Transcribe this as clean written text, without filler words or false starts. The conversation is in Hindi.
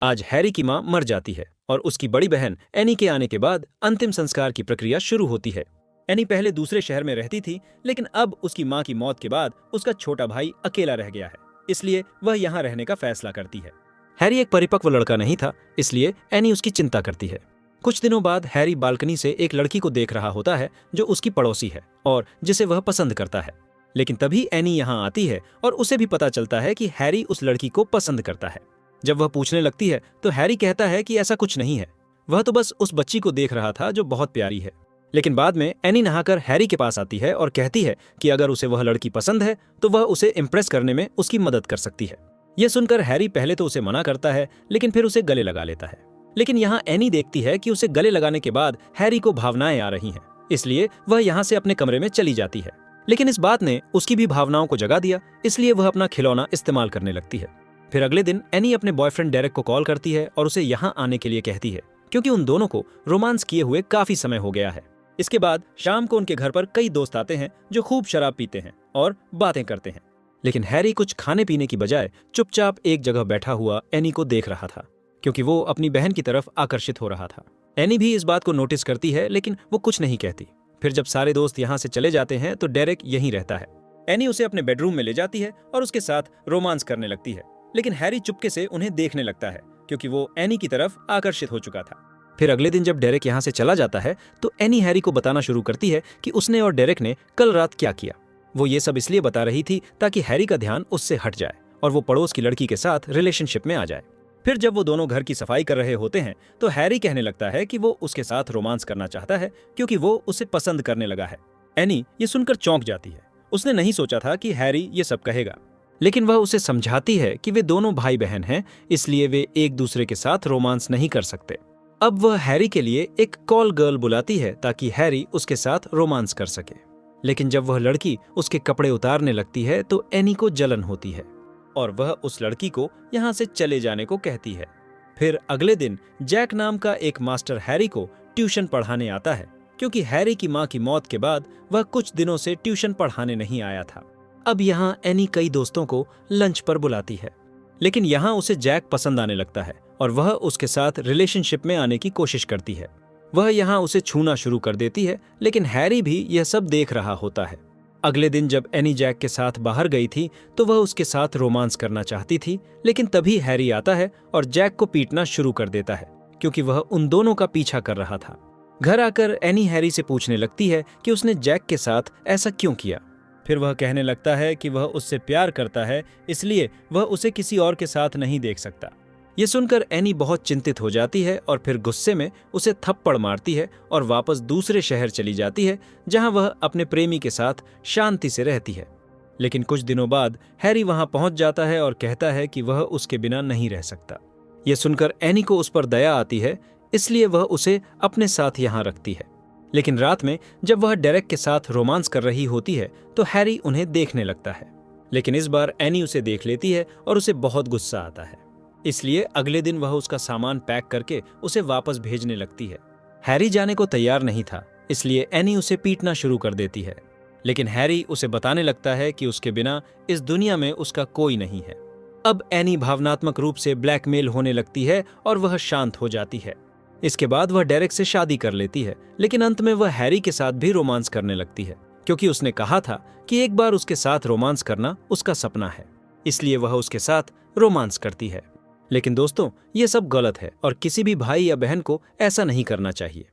आज हैरी की मां मर जाती है और उसकी बड़ी बहन एनी के आने के बाद अंतिम संस्कार की प्रक्रिया शुरू होती है। एनी पहले दूसरे शहर में रहती थी, लेकिन अब उसकी मां की मौत के बाद उसका छोटा भाई अकेला रह गया है, इसलिए वह यहाँ रहने का फैसला करती है। हैरी एक परिपक्व लड़का नहीं था, इसलिए एनी उसकी चिंता करती है। कुछ दिनों बाद हैरी बालकनी से एक लड़की को देख रहा होता है जो उसकी पड़ोसी है और जिसे वह पसंद करता है। लेकिन तभी एनी यहाँ आती है और उसे भी पता चलता है कि हैरी उस लड़की को पसंद करता है। जब वह पूछने लगती है तो हैरी कहता है कि ऐसा कुछ नहीं है, वह तो बस उस बच्ची को देख रहा था जो बहुत प्यारी है। लेकिन बाद में एनी नहाकर हैरी के पास आती है और कहती है कि अगर उसे वह लड़की पसंद है तो वह उसे इम्प्रेस करने में उसकी मदद कर सकती है। यह सुनकर हैरी पहले तो उसे मना करता है, लेकिन फिर उसे गले लगा लेता है। लेकिन यहाँ एनी देखती है कि उसे गले लगाने के बाद हैरी को भावनाएं आ रही हैं, इसलिए वह यहाँ से अपने कमरे में चली जाती है। लेकिन इस बात ने उसकी भी भावनाओं को जगा दिया, इसलिए वह अपना खिलौना इस्तेमाल करने लगती है। फिर अगले दिन एनी अपने बॉयफ्रेंड डेरेक को कॉल करती है और उसे यहाँ आने के लिए कहती है, क्योंकि उन दोनों को रोमांस किए हुए काफी समय हो गया है। इसके बाद शाम को उनके घर पर कई दोस्त आते हैं जो खूब शराब पीते हैं और बातें करते हैं। लेकिन हैरी कुछ खाने पीने की बजाय चुपचाप एक जगह बैठा हुआ एनी को देख रहा था, क्योंकि वो अपनी बहन की तरफ आकर्षित हो रहा था। एनी भी इस बात को नोटिस करती है, लेकिन वो कुछ नहीं कहती। फिर जब सारे दोस्त यहाँ से चले जाते हैं तो डेरेक यहीं रहता है। एनी उसे अपने बेडरूम में ले जाती है और उसके साथ रोमांस करने लगती है, लेकिन हैरी चुपके से उन्हें देखने लगता है, क्योंकि वो एनी की तरफ आकर्षित हो चुका था। फिर अगले दिन जब डेरेक यहाँ से चला जाता है तो एनी हैरी को बताना शुरू करती है कि उसने और डेरेक ने कल रात क्या किया। वो ये सब इसलिए बता रही थी ताकि हैरी का ध्यान उससे हट जाए और वो पड़ोस की लड़की के साथ रिलेशनशिप में आ जाए। फिर जब वो दोनों घर की सफाई कर रहे होते हैं तो हैरी कहने लगता है कि वो उसके साथ रोमांस करना चाहता है, क्योंकि वो उसे पसंद करने लगा है। एनी ये सुनकर चौंक जाती है। उसने नहीं सोचा था कि हैरी ये सब कहेगा, लेकिन वह उसे समझाती है कि वे दोनों भाई बहन हैं, इसलिए वे एक दूसरे के साथ रोमांस नहीं कर सकते। अब वह हैरी के लिए एक कॉल गर्ल बुलाती है ताकि हैरी उसके साथ रोमांस कर सके। लेकिन जब वह लड़की उसके कपड़े उतारने लगती है तो एनी को जलन होती है और वह उस लड़की को यहाँ से चले जाने को कहती है। फिर अगले दिन जैक नाम का एक मास्टर हैरी को ट्यूशन पढ़ाने आता है, क्योंकि हैरी की मां की मौत के बाद वह कुछ दिनों से ट्यूशन पढ़ाने नहीं आया था। अब यहाँ एनी कई दोस्तों को लंच पर बुलाती है, लेकिन यहाँ उसे जैक पसंद आने लगता है और वह उसके साथ रिलेशनशिप में आने की कोशिश करती है। वह यहाँ उसे छूना शुरू कर देती है, लेकिन हैरी भी यह सब देख रहा होता है। अगले दिन जब एनी जैक के साथ बाहर गई थी तो वह उसके साथ रोमांस करना चाहती थी, लेकिन तभी हैरी आता है और जैक को पीटना शुरू कर देता है, क्योंकि वह उन दोनों का पीछा कर रहा था। घर आकर एनी हैरी से पूछने लगती है कि उसने जैक के साथ ऐसा क्यों किया। फिर वह कहने लगता है कि वह उससे प्यार करता है, इसलिए वह उसे किसी और के साथ नहीं देख सकता। ये सुनकर एनी बहुत चिंतित हो जाती है और फिर गुस्से में उसे थप्पड़ मारती है और वापस दूसरे शहर चली जाती है, जहां वह अपने प्रेमी के साथ शांति से रहती है। लेकिन कुछ दिनों बाद हैरी वहां पहुंच जाता है और कहता है कि वह उसके बिना नहीं रह सकता। यह सुनकर एनी को उस पर दया आती है, इसलिए वह उसे अपने साथ यहाँ रखती है। लेकिन रात में जब वह डेरेक के साथ रोमांस कर रही होती है तो हैरी उन्हें देखने लगता है, लेकिन इस बार एनी उसे देख लेती है और उसे बहुत गुस्सा आता है। इसलिए अगले दिन वह उसका सामान पैक करके उसे वापस भेजने लगती है। हैरी जाने को तैयार नहीं था, इसलिए एनी उसे पीटना शुरू कर देती है, लेकिन हैरी उसे बताने लगता है कि उसके बिना इस दुनिया में उसका कोई नहीं है। अब एनी भावनात्मक रूप से ब्लैकमेल होने लगती है और वह शांत हो जाती है। इसके बाद वह डेरेक से शादी कर लेती है, लेकिन अंत में वह हैरी के साथ भी रोमांस करने लगती है, क्योंकि उसने कहा था कि एक बार उसके साथ रोमांस करना उसका सपना है, इसलिए वह उसके साथ रोमांस करती है। लेकिन दोस्तों, ये सब गलत है और किसी भी भाई या बहन को ऐसा नहीं करना चाहिए।